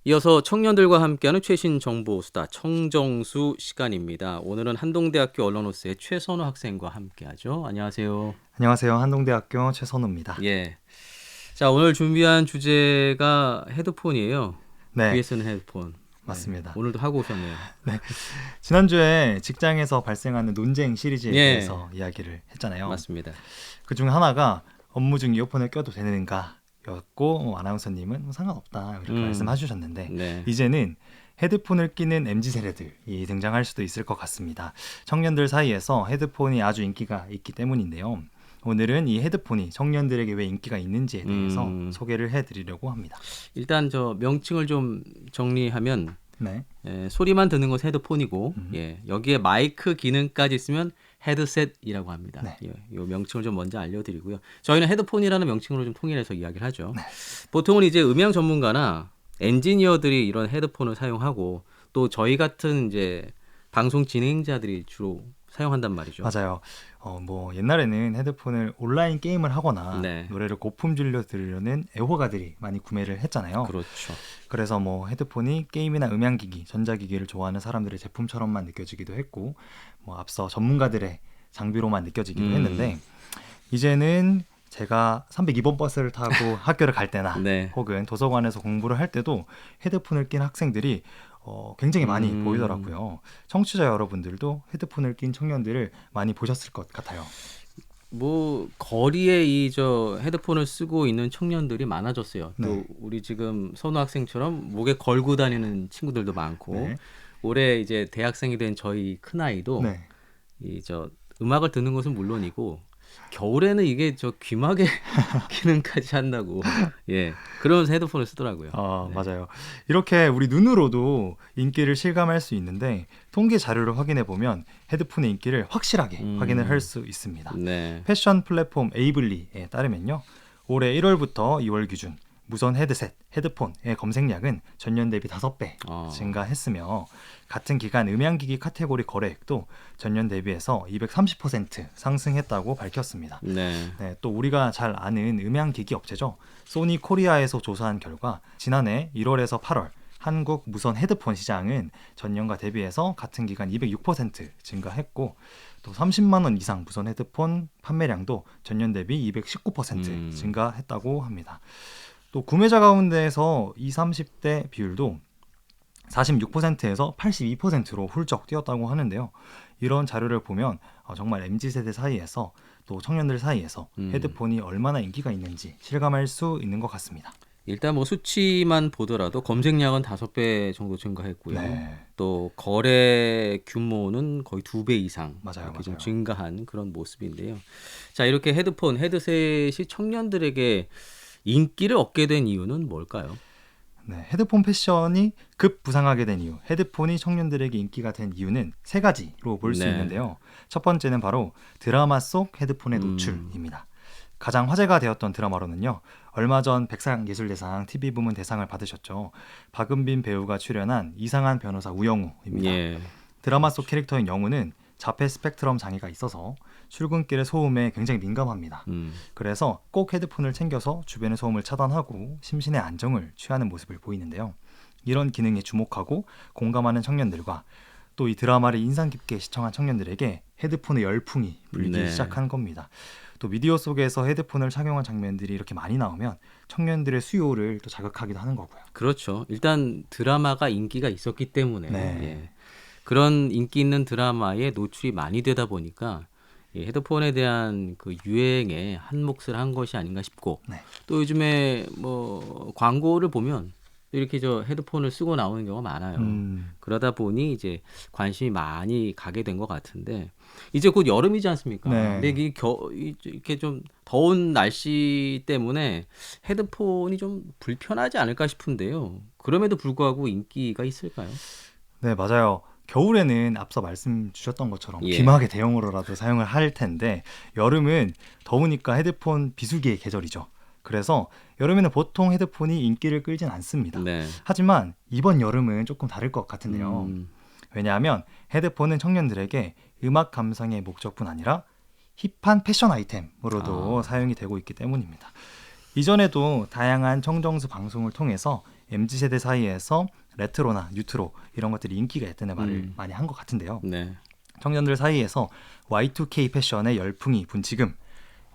이어서 청년들과 함께하는 최신 정보 수다 청정수 시간입니다. 오늘은 한동대학교 언론노스의 최선우 학생과 함께하죠. 안녕하세요. 안녕하세요. 한동대학교 최선우입니다. 예. 자, 오늘 준비한 주제가 헤드폰이에요. 네, 귀에 쓰는 헤드폰. 네. 맞습니다. 오늘도 하고 오셨네요. 네, 지난주에 직장에서 발생하는 논쟁 시리즈에 예. 대해서 이야기를 했잖아요. 맞습니다. 그중 하나가 업무 중 이어폰을 껴도 되는가 였고 아나운서님은 상관없다 이렇게 말씀해 주셨는데 네. 이제는 헤드폰을 끼는 MZ세대들이 등장할 수도 있을 것 같습니다. 청년들 사이에서 헤드폰이 아주 인기가 있기 때문인데요. 오늘은 이 헤드폰이 청년들에게 왜 인기가 있는지에 대해서 소개를 해드리려고 합니다. 일단 저 명칭을 좀 정리하면 네, 소리만 듣는 것은 헤드폰이고 여기에 마이크 기능까지 있으면 헤드셋이라고 합니다. 네. 이 명칭을 좀 먼저 알려드리고요. 저희는 헤드폰이라는 명칭으로 좀 통일해서 이야기를 하죠. 보통은 이제 음향 전문가나 엔지니어들이 이런 헤드폰을 사용하고 또 저희 같은 이제 방송 진행자들이 주로 사용한단 말이죠. 맞아요. 뭐 옛날에는 헤드폰을 온라인 게임을 하거나 네. 노래를 고품질로 들으려는 애호가들이 많이 구매를 했잖아요. 그렇죠. 그래서 뭐 헤드폰이 게임이나 음향기기, 전자기기를 좋아하는 사람들의 제품처럼만 느껴지기도 했고 뭐 앞서 전문가들의 장비로만 느껴지기도 했는데 이제는 제가 302번 버스를 타고 학교를 갈 때나 네. 혹은 도서관에서 공부를 할 때도 헤드폰을 낀 학생들이 굉장히 많이 보이더라고요. 청취자 여러분들도 헤드폰을 낀 청년들을 많이 보셨을 것 같아요. 뭐 거리에 이 저 헤드폰을 쓰고 있는 청년들이 많아졌어요. 또 네. 우리 지금 선우 학생처럼 목에 걸고 다니는 친구들도 많고 네. 올해 이제 대학생이 된 저희 큰 아이도 네. 이 저 음악을 듣는 것은 물론이고 겨울에는 이게 저 귀마개 기능까지 한다고 그러면서 헤드폰을 쓰더라고요. 네. 맞아요. 이렇게 우리 눈으로도 인기를 실감할 수 있는데 통계 자료를 확인해 보면 헤드폰의 인기를 확실하게 확인을 할 수 있습니다. 네. 패션 플랫폼 에이블리에 따르면요. 올해 1월부터 2월 기준 무선 헤드셋, 헤드폰의 검색량은 전년 대비 5배 증가했으며 같은 기간 음향기기 카테고리 거래액도 전년 대비해서 230% 상승했다고 밝혔습니다. 네. 네, 또 우리가 잘 아는 음향기기 업체죠. 소니 코리아에서 조사한 결과 지난해 1월에서 8월 한국 무선 헤드폰 시장은 전년과 대비해서 같은 기간 206% 증가했고 또 30만 원 이상 무선 헤드폰 판매량도 전년 대비 219% 증가했다고 합니다. 또 구매자 가운데에서 20, 30대 비율도 46%에서 82%로 훌쩍 뛰었다고 하는데요. 이런 자료를 보면 정말 MZ세대 사이에서 또 청년들 사이에서 헤드폰이 얼마나 인기가 있는지 실감할 수 있는 것 같습니다. 일단 뭐 수치만 보더라도 검색량은 5배 정도 증가했고요. 네. 또 거래 규모는 거의 2배 이상 맞아요, 이렇게 좀 맞아요. 증가한 그런 모습인데요. 자, 이렇게 헤드폰, 헤드셋이 청년들에게 인기를 얻게 된 이유는 뭘까요? 네, 헤드폰 패션이 급 부상하게 된 이유, 헤드폰이 청년들에게 인기가 된 이유는 3가지로 볼 수 네. 있는데요. 첫 번째는 바로 드라마 속 헤드폰의 노출입니다. 가장 화제가 되었던 드라마로는요. 얼마 전 백상예술대상 TV부문 대상을 받으셨죠. 박은빈 배우가 출연한 이상한 변호사 우영우입니다. 예. 드라마 속 캐릭터인 영우는 자폐 스펙트럼 장애가 있어서 출근길의 소음에 굉장히 민감합니다. 그래서 꼭 헤드폰을 챙겨서 주변의 소음을 차단하고 심신의 안정을 취하는 모습을 보이는데요. 이런 기능에 주목하고 공감하는 청년들과 또 이 드라마를 인상 깊게 시청한 청년들에게 헤드폰의 열풍이 불기 시작한 겁니다. 또 미디어 속에서 헤드폰을 착용한 장면들이 이렇게 많이 나오면 청년들의 수요를 또 자극하기도 하는 거고요. 그렇죠. 일단 드라마가 인기가 있었기 때문에 네. 그런 인기 있는 드라마에 노출이 많이 되다 보니까 헤드폰에 대한 그 유행에 한 몫을 한 것이 아닌가 싶고 또 요즘에 뭐 광고를 보면 이렇게 저 헤드폰을 쓰고 나오는 경우가 많아요. 그러다 보니 이제 관심이 많이 가게 된 것 같은데 이제 곧 여름이지 않습니까? 네. 근데 이렇게 좀 더운 날씨 때문에 헤드폰이 좀 불편하지 않을까 싶은데요. 그럼에도 불구하고 인기가 있을까요? 네, 맞아요. 겨울에는 앞서 말씀 주셨던 것처럼 예. 귀마개 대용으로라도 사용을 할 텐데 여름은 더우니까 헤드폰 비수기의 계절이죠. 그래서 여름에는 보통 헤드폰이 인기를 끌진 않습니다. 네. 하지만 이번 여름은 조금 다를 것 같은데요. 왜냐하면 헤드폰은 청년들에게 음악 감상의 목적뿐 아니라 힙한 패션 아이템으로도 사용이 되고 있기 때문입니다. 이전에도 다양한 청정수 방송을 통해서 MZ세대 사이에서 레트로나 뉴트로 이런 것들이 인기가 있다는 말을 많이 한 것 같은데요. 네. 청년들 사이에서 Y2K 패션의 열풍이 분 지금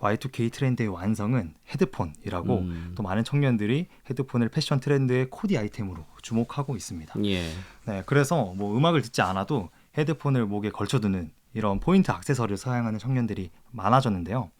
Y2K 트렌드의 완성은 헤드폰이라고 또 많은 청년들이 헤드폰을 패션 트렌드의 코디 아이템으로 주목하고 있습니다. 예. 네, 그래서 뭐 음악을 듣지 않아도 헤드폰을 목에 걸쳐두는 이런 포인트 액세서리를 사용하는 청년들이 많아졌는데요.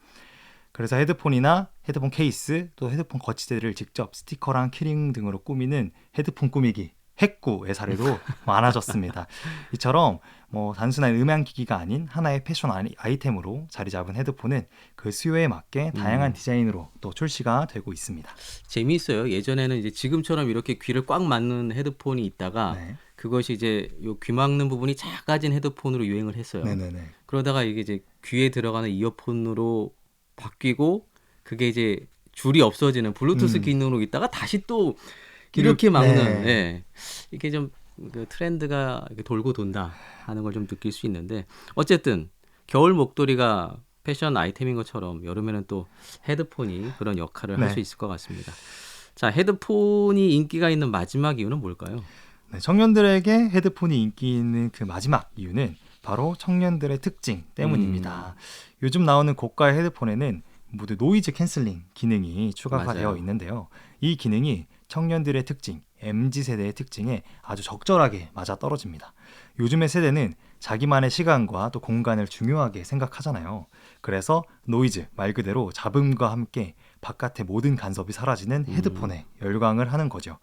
그래서 헤드폰이나 헤드폰 케이스 또 헤드폰 거치대를 직접 스티커랑 키링 등으로 꾸미는 헤드폰 꾸미기 핵구의 사례도 많아졌습니다. 이처럼 뭐 단순한 음향기기가 아닌 하나의 패션 아이템으로 자리 잡은 헤드폰은 그 수요에 맞게 다양한 디자인으로 또 출시가 되고 있습니다. 재미있어요. 예전에는 이제 지금처럼 이렇게 귀를 꽉 막는 헤드폰이 있다가 네. 그것이 이제 요 귀 막는 부분이 작아진 헤드폰으로 유행을 했어요. 네네네. 그러다가 이게 이제 귀에 들어가는 이어폰으로 바뀌고 그게 이제 줄이 없어지는 블루투스 기능으로 있다가 다시 또 이렇게 막는 예. 이게 좀 그 트렌드가 이렇게 돌고 돈다 하는 걸 좀 느낄 수 있는데 어쨌든 겨울 목도리가 패션 아이템인 것처럼 여름에는 또 헤드폰이 그런 역할을 할 수 있을 것 같습니다. 자, 헤드폰이 인기가 있는 마지막 이유는 뭘까요? 네, 청년들에게 헤드폰이 인기 있는 그 마지막 이유는 바로 청년들의 특징 때문입니다. 요즘 나오는 고가의 헤드폰에는 모두 노이즈 캔슬링 기능이 추가가 맞아요. 되어 있는데요. 이 기능이 청년들의 특징, MZ세대의 특징에 아주 적절하게 맞아떨어집니다. 요즘의 세대는 자기만의 시간과 또 공간을 중요하게 생각하잖아요. 그래서 노이즈, 말 그대로 잡음과 함께 바깥의 모든 간섭이 사라지는 헤드폰에 열광을 하는 거죠.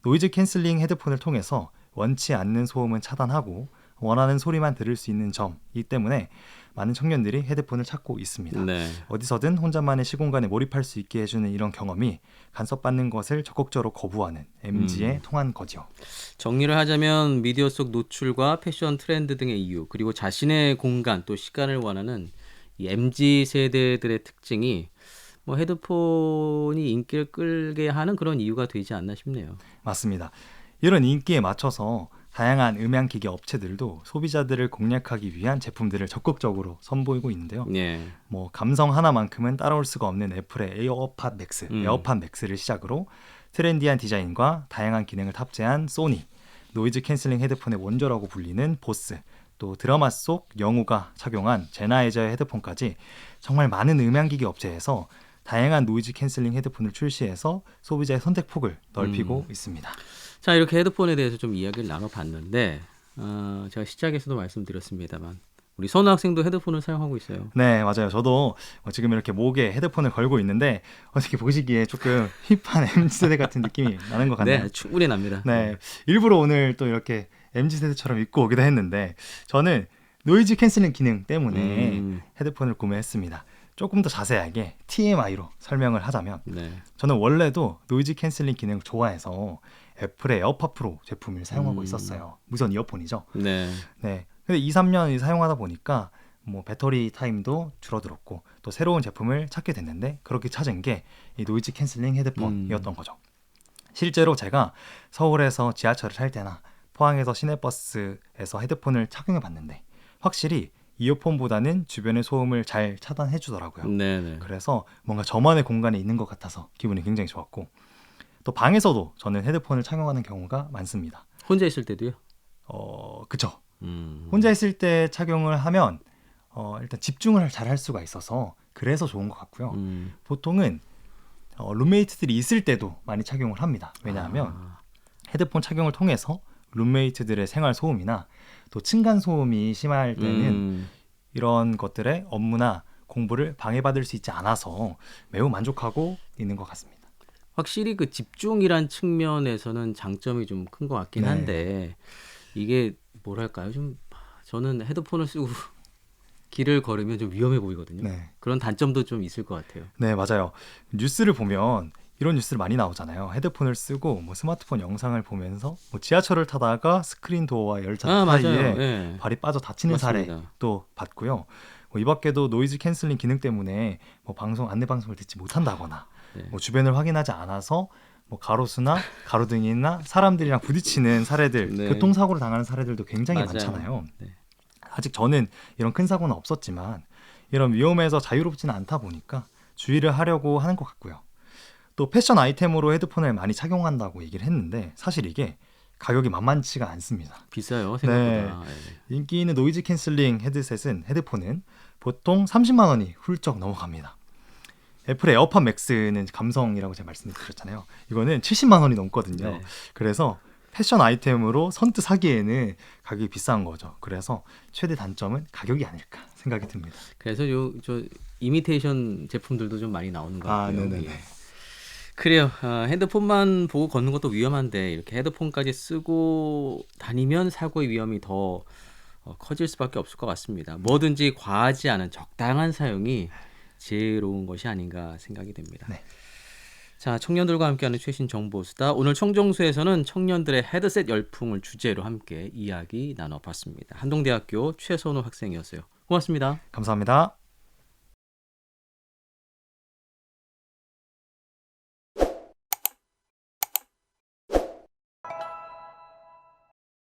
노이즈 캔슬링 헤드폰을 통해서 원치 않는 소음은 차단하고 원하는 소리만 들을 수 있는 점이기 때문에 많은 청년들이 헤드폰을 찾고 있습니다. 네. 어디서든 혼자만의 시공간에 몰입할 수 있게 해주는 이런 경험이 간섭받는 것을 적극적으로 거부하는 MZ에 통한 거죠. 정리를 하자면 미디어 속 노출과 패션 트렌드 등의 이유 그리고 자신의 공간 또 시간을 원하는 이 MZ 세대들의 특징이 뭐 헤드폰이 인기를 끌게 하는 그런 이유가 되지 않나 싶네요. 맞습니다. 이런 인기에 맞춰서 다양한 음향기기 업체들도 소비자들을 공략하기 위한 제품들을 적극적으로 선보이고 있는데요. 예. 뭐 감성 하나만큼은 따라올 수가 없는 애플의 에어팟 맥스, 에어팟 맥스를 시작으로 트렌디한 디자인과 다양한 기능을 탑재한 소니, 노이즈 캔슬링 헤드폰의 원조라고 불리는 보스, 또 드라마 속 영우가 착용한 제나이저의 헤드폰까지 정말 많은 음향기기 업체에서 다양한 노이즈 캔슬링 헤드폰을 출시해서 소비자의 선택폭을 넓히고 있습니다. 자, 이렇게 헤드폰에 대해서 좀 이야기를 나눠봤는데 제가 시작에서도 말씀드렸습니다만 우리 선우 학생도 헤드폰을 사용하고 있어요. 네, 맞아요. 저도 지금 이렇게 목에 헤드폰을 걸고 있는데 어떻게 보시기에 조금 힙한 MZ세대 같은 느낌이 나는 것 같네요. 네, 충분히 납니다. 네, 일부러 오늘 또 이렇게 MZ세대처럼 입고 오기도 했는데 저는 노이즈 캔슬링 기능 때문에 헤드폰을 구매했습니다. 조금 더 자세하게 TMI로 설명을 하자면 네. 저는 원래도 노이즈 캔슬링 기능을 좋아해서 애플의 에어팟 프로 제품을 사용하고 있었어요. 무선 이어폰이죠. 네. 네. 근데 2, 3년 사용하다 보니까 뭐 배터리 타임도 줄어들었고 또 새로운 제품을 찾게 됐는데 그렇게 찾은 게 이 노이즈 캔슬링 헤드폰이었던 거죠. 실제로 제가 서울에서 지하철을 탈 때나 포항에서 시내버스에서 헤드폰을 착용해 봤는데 확실히 이어폰보다는 주변의 소음을 잘 차단해 주더라고요. 네네. 그래서 뭔가 저만의 공간에 있는 것 같아서 기분이 굉장히 좋았고 또 방에서도 저는 헤드폰을 착용하는 경우가 많습니다. 혼자 있을 때도요? 그쵸. 혼자 있을 때 착용을 하면 일단 집중을 잘 할 수가 있어서 그래서 좋은 것 같고요. 보통은 룸메이트들이 있을 때도 많이 착용을 합니다. 왜냐하면 헤드폰 착용을 통해서 룸메이트들의 생활 소음이나 또 층간 소음이 심할 때는 이런 것들의 업무나 공부를 방해받을 수 있지 않아서 매우 만족하고 있는 것 같습니다. 확실히 그 집중이란 측면에서는 장점이 좀 큰 것 같긴 한데 이게 뭐랄까요? 좀 저는 헤드폰을 쓰고 길을 걸으면 좀 위험해 보이거든요. 네. 그런 단점도 좀 있을 것 같아요. 네, 맞아요. 뉴스를 보면 이런 뉴스를 많이 나오잖아요. 헤드폰을 쓰고 뭐 스마트폰 영상을 보면서 뭐 지하철을 타다가 스크린 도어와 열차 사이에 네. 발이 빠져 다치는 맞습니다. 사례도 봤고요. 이 밖에도 노이즈 캔슬링 기능 때문에 뭐 안내 방송을 듣지 못한다거나 뭐 주변을 확인하지 않아서 뭐 가로수나 가로등이나 사람들이랑 부딪히는 사례들, 네. 교통사고를 당하는 사례들도 굉장히 맞아요. 많잖아요. 네. 아직 저는 이런 큰 사고는 없었지만 이런 위험에서 자유롭지는 않다 보니까 주의를 하려고 하는 것 같고요. 또 패션 아이템으로 헤드폰을 많이 착용한다고 얘기를 했는데 사실 이게 가격이 만만치가 않습니다. 비싸요 생각보다. 인기 있는 노이즈 캔슬링 헤드폰은 보통 30만 원이 훌쩍 넘어갑니다. 애플의 에어팟 맥스는 감성이라고 제가 말씀드렸잖아요. 이거는 70만 원이 넘거든요. 네. 그래서 패션 아이템으로 선뜻 사기에는 가격이 비싼 거죠. 그래서 최대 단점은 가격이 아닐까 생각이 듭니다. 그래서 저 이미테이션 제품들도 좀 많이 나오는 것 같고요. 네네네. 예. 그래요. 핸드폰만 보고 걷는 것도 위험한데 이렇게 헤드폰까지 쓰고 다니면 사고의 위험이 더 커질 수밖에 없을 것 같습니다. 뭐든지 과하지 않은 적당한 사용이 지혜로운 것이 아닌가 생각이 됩니다. 네. 자, 청년들과 함께하는 최신 정보수다. 오늘 청정수에서는 청년들의 헤드셋 열풍을 주제로 함께 이야기 나눠봤습니다. 한동대학교 최선호 학생이었어요. 고맙습니다. 감사합니다.